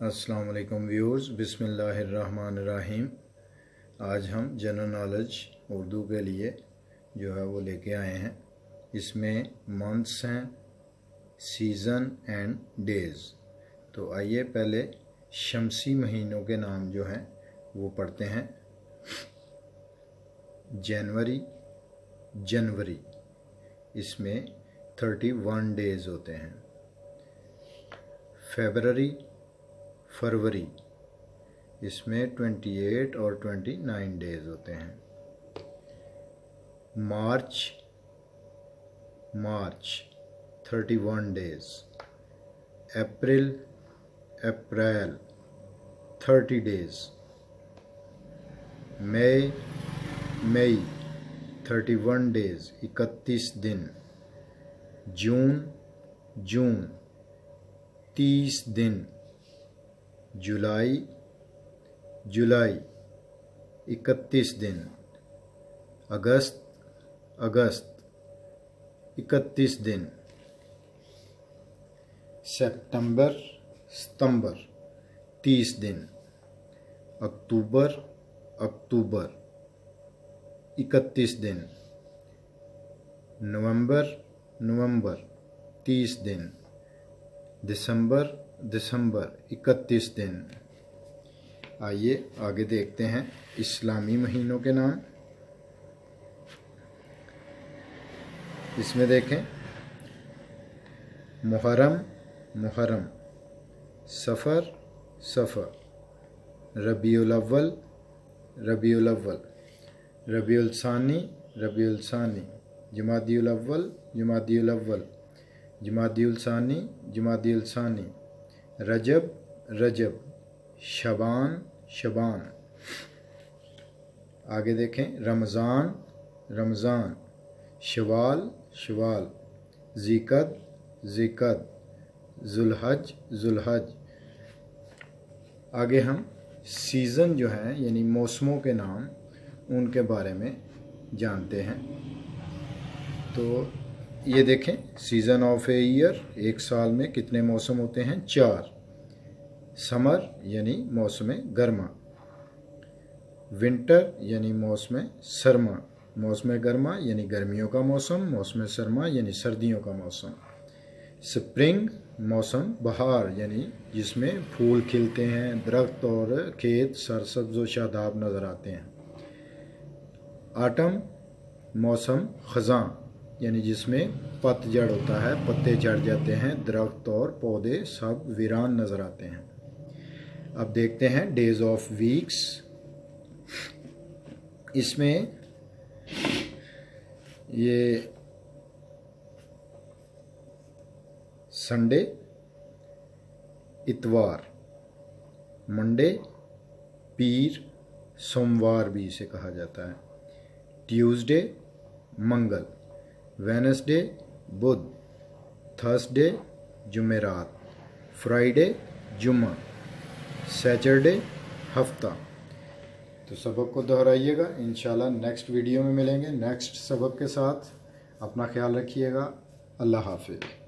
अस्सलाम वालेकुम व्यूअर्स, बिस्मिल्लाहिर्रहमानिर्रहीम। आज हम जनरल नॉलेज उर्दू के लिए जो है वो लेके आए हैं। इसमें मंथ्स हैं, सीज़न एंड डेज़। तो आइए पहले शमसी महीनों के नाम जो हैं वो पढ़ते हैं। जनवरी, इसमें 31 डेज़ होते हैं। फरवरी, इसमें 28 और 29 डेज़ होते हैं। मार्च 31 डेज़। अप्रैल 30 डेज़। मई 31 डेज़ 31 दिन। जून 30 दिन। जुलाई 31 दिन। अगस्त 31 दिन। सितंबर 30 दिन। अक्टूबर 31 दिन। नवंबर 30 दिन। दिसंबर 31 दिन। आइए आगे देखते हैं इस्लामी महीनों के नाम। इसमें देखें, मुहर्रम, सफ़र, रबीउल अव्वल, रबीउल सानी, जमादियुल अव्वल, जमादियुल सानी, रजब, शबान। आगे देखें, रमज़ान, शवाल, ज़िक़द, ज़ुलहज। आगे हम सीज़न जो हैं यानी मौसमों के नाम उनके बारे में जानते हैं। तो ये देखें, सीज़न ऑफ ए ईयर, एक साल में कितने मौसम होते हैं? 4। समर यानी मौसम गर्मा। विंटर यानी मौसम सरमा। मौसम गर्मा यानी गर्मियों का मौसम। मौसम सरमा यानी सर्दियों का मौसम। स्प्रिंग मौसम बहार यानी जिसमें फूल खिलते हैं, दरख्त और खेत सरसब्ज व शादाब नज़र आते हैं। ऑटम मौसम ख़ज़ां यानी जिसमें पतझड़ होता है, पत्ते झड़ जाते हैं, दरख्त और पौधे सब वीरान नज़र आते हैं। अब देखते हैं डेज ऑफ वीक्स। इसमें ये संडे, इतवार, मंडे, पीर, सोमवार भी इसे कहा जाता है। ट्यूसडे मंगल, वेडनेसडे बुध, थर्सडे जुमेरात, फ्राइडे जुम्मा, सैटरडे हफ्ता। तो सबक को दोहराइएगा। इंशाल्लाह नेक्स्ट वीडियो में मिलेंगे नेक्स्ट सबक के साथ। अपना ख्याल रखिएगा। अल्लाह हाफिज़।